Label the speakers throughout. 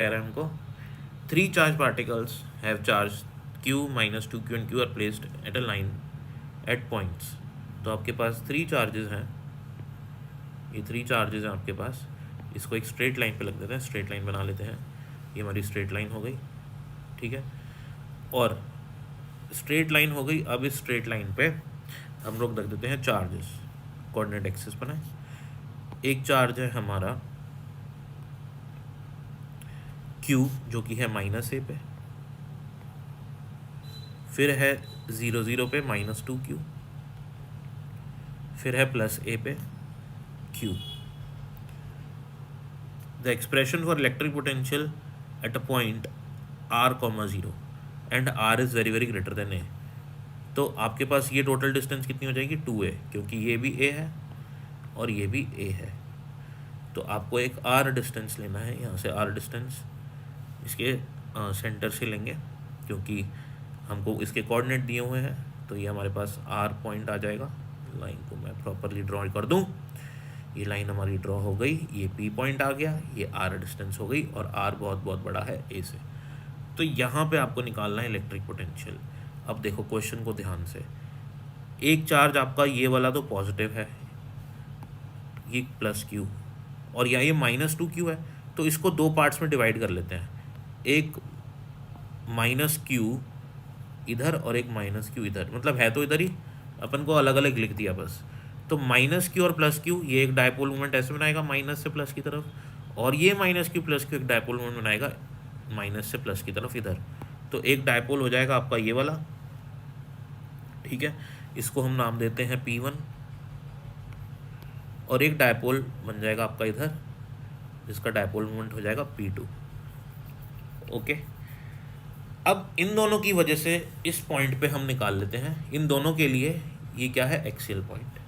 Speaker 1: Term को, 3 charge particles have charge q minus 2q and q are placed at a line at points. तो आपके पास 3 charges हैं, ये 3 charges हैं आपके पास। इसको एक स्ट्रेट लाइन पे लग देते हैं, स्ट्रेट लाइन बना लेते हैं। ये हमारी स्ट्रेट लाइन हो गई, ठीक है। और स्ट्रेट लाइन हो गई। अब इस स्ट्रेट लाइन पे हम लोग रख देते हैं चार्जेस, कोऑर्डिनेट एक्सिस बनाए। एक चार्ज है हमारा q जो कि है माइनस ए पे, फिर है 0 0 पे -2q, फिर है प्लस ए पे q। The expression for electric potential at a point r, 0 and r is very very greater than a. तो आपके पास ये टोटल डिस्टेंस कितनी हो जाएगी 2a, क्योंकि ये भी a है और ये भी a है। तो आपको एक r डिस्टेंस लेना है, यहाँ से r डिस्टेंस इसके सेंटर से लेंगे, क्योंकि हमको इसके कोऑर्डिनेट दिए हुए हैं। तो ये हमारे पास r पॉइंट आ जाएगा। लाइन को मैं प्रॉपरली ड्रॉ कर दूँ, ये लाइन हमारी ड्रॉ हो गई, ये p पॉइंट आ गया, ये r डिस्टेंस हो गई, और r बहुत बहुत बड़ा है a से। तो यहाँ पे आपको निकालना है इलेक्ट्रिक पोटेंशियल। अब देखो क्वेश्चन को ध्यान से, एक चार्ज आपका ये वाला तो पॉजिटिव है, ये प्लस q, और यहाँ ये -2q है। तो इसको दो पार्ट्स में डिवाइड कर लेते हैं, एक -q इधर और एक -q इधर, मतलब है तो इधर ही, अपन को अलग अलग लिख दिया बस। तो -q और +q ये एक डायपोल मोमेंट ऐसे बनाएगा माइनस से प्लस की तरफ, और ये -q +q एक डायपोल मोमेंट बनाएगा माइनस से प्लस की तरफ इधर। तो एक डायपोल हो जाएगा आपका ये वाला, ठीक है, इसको हम नाम देते हैं P1, और एक डायपोल बन जाएगा आपका इधर, जिसका डायपोल मोमेंट हो जाएगा P2। ओके, अब इन दोनों की वजह से इस पॉइंट पे हम निकाल लेते हैं, इन दोनों के लिए ये क्या है, एक्सियल पॉइंट।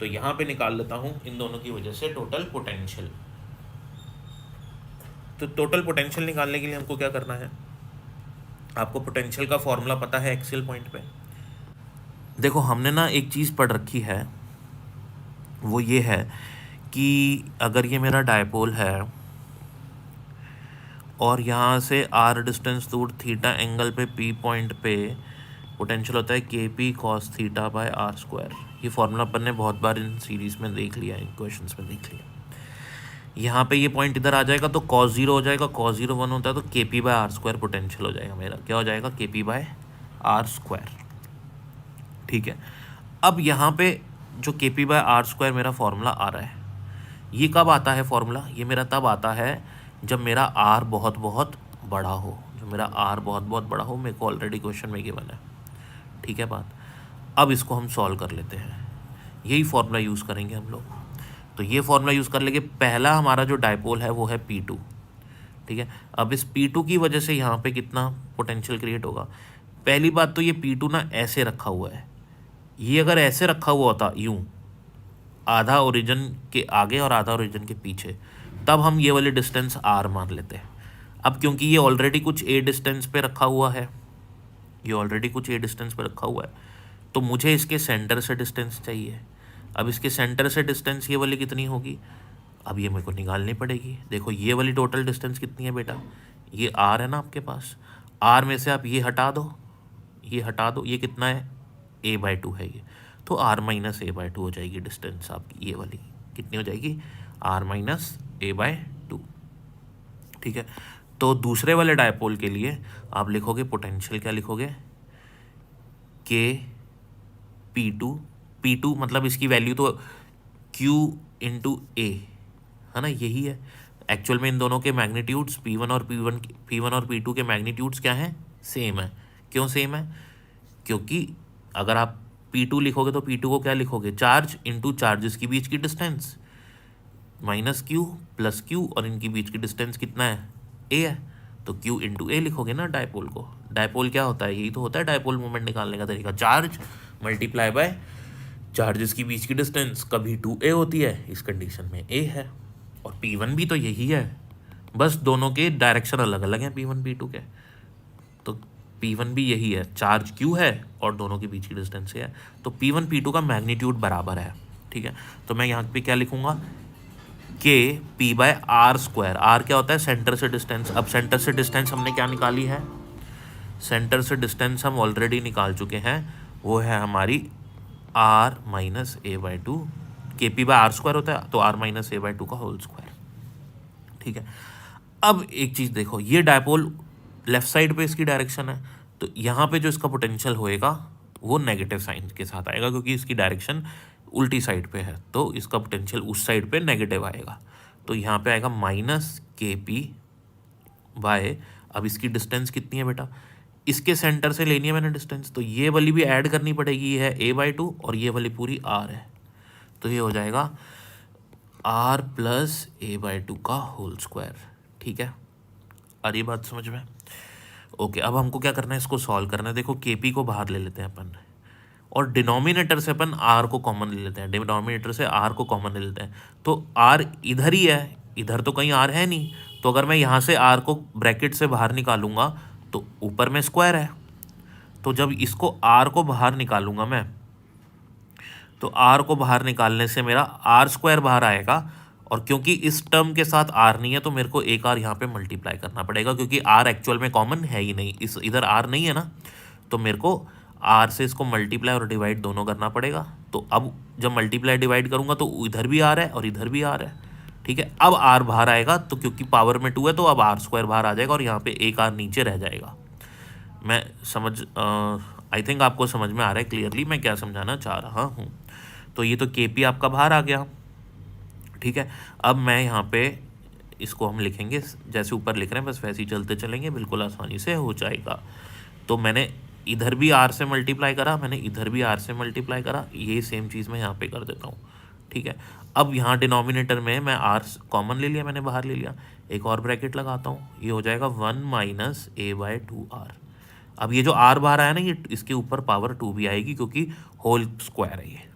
Speaker 1: तो यहाँ पे निकाल लेता हूँ इन दोनों की वजह से टोटल पोटेंशियल। तो टोटल पोटेंशियल निकालने के लिए हमको क्या करना है, आपको पोटेंशियल का फॉर्मूला पता है एक्सियल पॉइंट पे। देखो हमने ना एक चीज़ पढ़ रखी है, वो ये है कि अगर ये मेरा डायपोल है और यहाँ से r डिस्टेंस दूर थीटा एंगल पे p पॉइंट पे पोटेंशियल होता है kp cos theta by r²। ये फॉर्मूला अपन ने बहुत बार इन सीरीज़ में देख लिया, इन क्वेश्चंस में देख लिया। यहाँ पे ये पॉइंट इधर आ जाएगा तो cos 0 हो जाएगा, cos 0 1 होता है, तो kp बाय r² पोटेंशियल हो जाएगा मेरा, क्या हो जाएगा, kp बाय r²। ठीक है, अब यहाँ पे जो kp बाय r² मेरा फॉर्मूला आ रहा है, ये कब आता है फॉर्मूला, ये मेरा तब आता है जब मेरा r बहुत बहुत बड़ा हो, जो मेरा r बहुत बहुत बड़ा हो, मेरे को ऑलरेडी क्वेश्चन में गिवन है। ठीक है बात, अब इसको हम सॉल्व कर लेते हैं, यही फॉर्मूला यूज़ करेंगे हम लोग। तो ये फॉर्मूला यूज़ कर लेंगे, पहला हमारा जो डायपोल है वो है P2। ठीक है, अब इस P2 की वजह से यहाँ पे कितना पोटेंशियल क्रिएट होगा। पहली बात तो ये P2 ना ऐसे रखा हुआ है, ये अगर ऐसे रखा हुआ होता यूँ, आधा ओरिजिन के आगे और आधा ओरिजिन के पीछे, तब हम ये वाली डिस्टेंस r मान लेते हैं। अब क्योंकि ये ऑलरेडी कुछ a डिस्टेंस पे रखा हुआ है, ये ऑलरेडी कुछ a डिस्टेंस पे रखा हुआ है, तो मुझे इसके सेंटर से डिस्टेंस चाहिए। अब इसके सेंटर से डिस्टेंस ये वाली कितनी होगी, अब ये मेरे को निकालनी पड़ेगी। देखो ये वाली टोटल डिस्टेंस कितनी है बेटा, ये r है ना आपके पास, r में से आप ये हटा दो, ये हटा दो, ये कितना है, a/2 है ये, तो r - a/2 हो जाएगी डिस्टेंस आपकी, ये वाली कितनी हो जाएगी, r - a/2। ठीक है, तो दूसरे वाले डायपोल के लिए आप लिखोगे पोटेंशियल, क्या लिखोगे, k P2 मतलब इसकी वैल्यू तो q × a है ना, यही है एक्चुअल में। इन दोनों के मैग्नीट्यूड्स P1 और P2 के मैग्नीट्यूड्स क्या हैं, सेम है। क्यों सेम है, क्योंकि अगर आप P2 लिखोगे तो P2 को क्या लिखोगे, चार्ज इंटू चार्जेस के बीच की डिस्टेंस, -q + q, और इनके बीच की डिस्टेंस कितना है, a है, तो q × a लिखोगे ना डायपोल को। डायपोल क्या होता है, यही तो होता है डायपोल मोमेंट निकालने का तरीका, चार्ज मल्टीप्लाई बाय चार्जेस की बीच की डिस्टेंस, कभी 2a होती है, इस कंडीशन में a है। और P1 भी तो यही है, बस दोनों के डायरेक्शन अलग अलग हैं P1 P2 के। तो P1 भी यही है, चार्ज q है और दोनों के बीच की डिस्टेंस है, तो P1 P2 का मैग्नीट्यूड बराबर है। ठीक है, तो मैं यहाँ पे क्या लिखूँगा, k p by r square. R क्या होता है? सेंटर से डिस्टेंस। अब सेंटर से डिस्टेंस हमने क्या निकाली है? सेंटर से डिस्टेंस हम ऑलरेडी निकाल चुके हैं, वो है हमारी r minus a by two. K p by r square होता है तो r minus a by two का होल स्क्वायर। ठीक है, अब एक चीज़ देखो, ये डायपोल लेफ्ट साइड पे इसकी डायरेक्शन है, तो यहाँ पे जो इसका पोटेंशियल होएगा वो नेगेटिव साइन के साथ आएगा, क्योंकि इसकी डायरेक्शन उल्टी साइड पे है, तो इसका पोटेंशियल उस साइड पे नेगेटिव आएगा। तो यहाँ पे आएगा माइनस के पी बाय, अब इसकी डिस्टेंस कितनी है बेटा? इसके सेंटर से लेनी है मैंने डिस्टेंस, तो ये वाली भी ऐड करनी पड़ेगी, ये है ए बाई टू और ये वाली पूरी आर है, तो ये हो जाएगा r plus a by two का होल स्क्वायर। ठीक है, आ रही बात समझ में? ओके, अब हमको क्या करना है, इसको सॉल्व करना है। देखो के पी को बाहर ले लेते हैं अपन, और डिनोमिनेटर से अपन आर को कॉमन ले लेते हैं, डिनोमिनेटर से आर को कॉमन ले लेते हैं, तो आर इधर ही है, इधर तो कहीं आर है नहीं, तो अगर मैं यहाँ से आर को ब्रैकेट से बाहर निकालूंगा तो ऊपर में स्क्वायर है, तो जब इसको आर को बाहर निकालूंगा मैं, तो आर को बाहर निकालने से मेरा आर स्क्वायर बाहर आएगा, और क्योंकि इस टर्म के साथ आर नहीं है तो मेरे को एक आर यहाँ पे मल्टीप्लाई करना पड़ेगा, क्योंकि आर एक्चुअल में कॉमन है ही नहीं, इस इधर आर नहीं है ना, तो मेरे को आर से इसको मल्टीप्लाई और डिवाइड दोनों करना पड़ेगा। तो अब जब मल्टीप्लाई डिवाइड करूँगा तो इधर भी आर है और इधर भी आर है। ठीक है, अब आर बाहर आएगा, तो क्योंकि पावर में 2 है तो अब आर स्क्वायर बाहर आ जाएगा और यहाँ पे एक आर नीचे रह जाएगा। मैं समझ आई थिंक आपको समझ में आ रहा है क्लियरली मैं क्या समझाना चाह रहा हूँ। तो ये तो के पी आपका बाहर आ गया। ठीक है, अब मैं यहाँ पे इसको हम लिखेंगे जैसे ऊपर लिख रहे हैं, बस वैसे ही चलते चलेंगे, बिल्कुल आसानी से हो जाएगा। तो मैंने इधर भी आर से मल्टीप्लाई करा, मैंने इधर भी आर से मल्टीप्लाई करा, ये सेम चीज़ मैं यहाँ पे कर देता हूँ। ठीक है, अब यहाँ डिनोमिनेटर में मैं आर कॉमन ले लिया, मैंने बाहर ले लिया, एक और ब्रैकेट लगाता हूँ, ये हो जाएगा 1 minus a by two r. अब ये जो आर बाहर आया ना, ये इसके ऊपर पावर 2 भी आएगी, क्योंकि होल स्क्वायर है ये।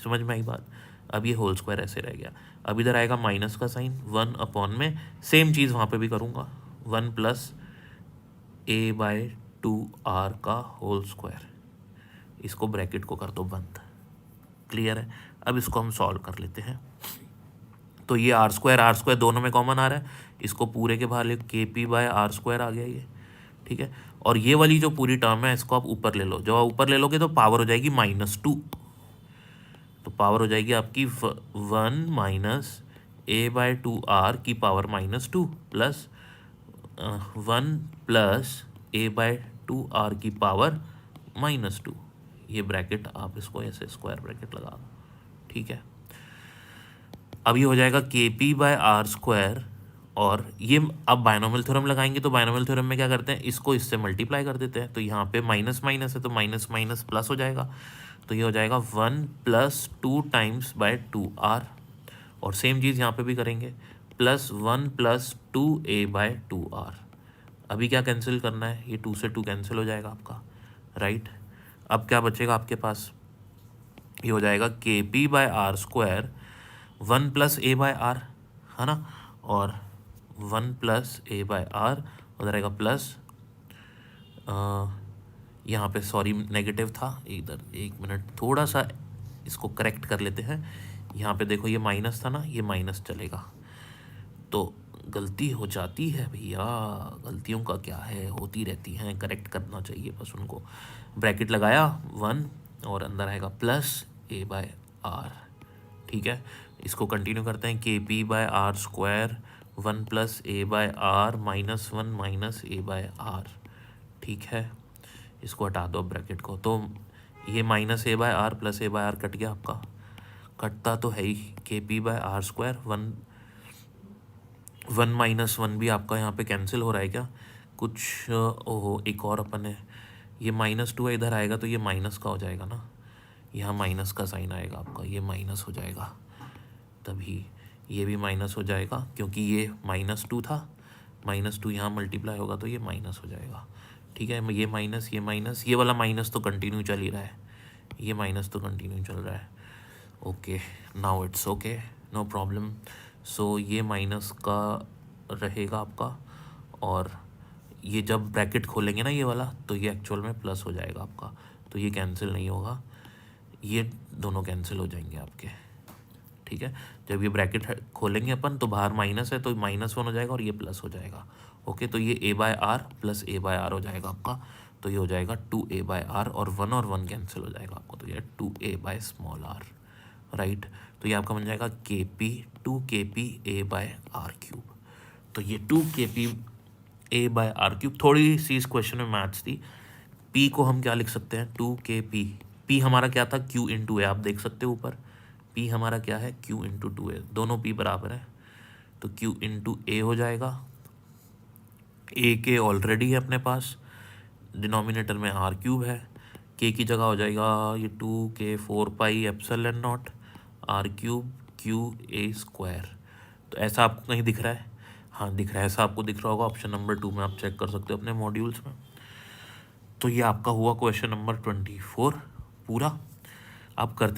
Speaker 1: समझ में आई बात? अब ये होल स्क्वायर ऐसे रह गया। अब इधर आएगा माइनस का साइन, 1 अपॉन में सेम चीज़ वहाँ पे भी करूँगा, 1 plus a by two r का होल स्क्वायर। इसको ब्रैकेट को कर दो बंद। क्लियर है? अब इसको हम सॉल्व कर लेते हैं। तो ये आर स्क्वायर दोनों में कॉमन आ रहा है, इसको पूरे के बाहर ले, के पी बाय आर स्क्वायर आ गया ये। ठीक है, और ये वाली जो पूरी टर्म है इसको आप ऊपर ले लो, जब आप ऊपर ले लोगे तो पावर हो जाएगी -2, तो पावर हो जाएगी आपकी 1 minus a by two r की power -2 plus 1 plus a by two r की पावर -2। ये ब्रैकेट आप इसको ऐसे स्क्वायर ब्रैकेट लगा दो। ठीक है, अब ये हो जाएगा k p by r square, और ये अब बायनोमियल थ्योरम लगाएंगे, तो बायनोमियल थ्योरम में क्या करते हैं, इसको इससे मल्टीप्लाई कर देते हैं, तो यहाँ पे माइनस माइनस है तो माइनस माइनस प्लस हो जाएगा, तो ये हो जाएगा 1 प्लस 2 टाइम्स बाय 2r, और सेम चीज़ यहाँ पे भी करेंगे, plus 1 plus 2a bye 2r। अभी क्या कैंसिल करना है, ये 2 से 2 कैंसिल हो जाएगा आपका, राइट। अब क्या बचेगा आपके पास, ये हो जाएगा k p by r square 1 plus a by r, है ना, और 1 प्लस ए बाय आर उधर आएगा प्लस, यहाँ पे सॉरी नेगेटिव था इधर, एक मिनट थोड़ा सा इसको करेक्ट कर लेते हैं। यहाँ पे देखो ये माइनस था ना, ये माइनस चलेगा, तो गलती हो जाती है भैया, गलतियों का क्या है, होती रहती हैं, करेक्ट करना चाहिए बस उनको। ब्रैकेट लगाया 1 और अंदर आएगा प्लस ए बाय आर। ठीक है, इसको कंटिन्यू करते हैं, k p by r square 1 plus a by r -1 minus a by r. ठीक है, इसको हटा दो ब्रैकेट को, तो ये minus a by r plus a by r cut गया आपका, कटता तो है ही, k p by r square 1 minus 1 भी आपका यहाँ पे कैंसिल हो रहा है क्या कुछ, ओहो एक और अपन है, ये -2 है, इधर आएगा तो ये माइनस का हो जाएगा ना, यहाँ माइनस का साइन आएगा आपका, ये माइनस हो जाएगा, तभी ये भी माइनस हो जाएगा, क्योंकि ये -2 था, -2 यहाँ मल्टीप्लाई होगा तो ये माइनस हो जाएगा। ठीक है, ये माइनस ये वाला माइनस तो कंटिन्यू चल ही रहा है, ये माइनस तो कंटिन्यू चल रहा है। Okay, now it's okay, no problem. So ये माइनस का रहेगा आपका, और ये जब ब्रैकेट खोलेंगे ना ये वाला, तो ये एक्चुअल में प्लस हो जाएगा आपका, तो ये कैंसिल नहीं होगा, ये दोनों कैंसिल हो जाएंगे आपके। ठीक है। जब ये ब्रैकेट खोलेंगे अपन तो बाहर माइनस है तो -1 हो जाएगा और ये प्लस हो जाएगा। ओके, तो ये a/r प्लस a/r हो जाएगा आपका, तो ये हो जाएगा 2a/r और 1 कैंसिल हो जाएगा आपको, तो ये 2a/r, राइट। तो ये आपका बन जाएगा kp 2kp a/r³। तो ये 2kp a/r³। थोड़ी सी इस क्वेश्चन में मैथ्स थी। p को हम क्या लिख सकते हैं, 2kp, p हमारा क्या था, q इंटू ए, आप देख सकते हो ऊपर p हमारा क्या है, q इंटू 2a, दोनों p बराबर है, तो q इंटू ए हो जाएगा। a के ऑलरेडी है अपने पास, डिनोमिनेटर में r³ है, k की जगह हो जाएगा ये 2k4πε0 r³ qa²। तो ऐसा आपको कहीं दिख रहा है, हाँ दिख रहा है, ऐसा आपको दिख रहा होगा ऑप्शन नंबर 2 में, आप चेक कर सकते हो अपने मॉड्यूल्स में। तो ये आपका हुआ क्वेश्चन नंबर 24 पूरा। आप करते हैं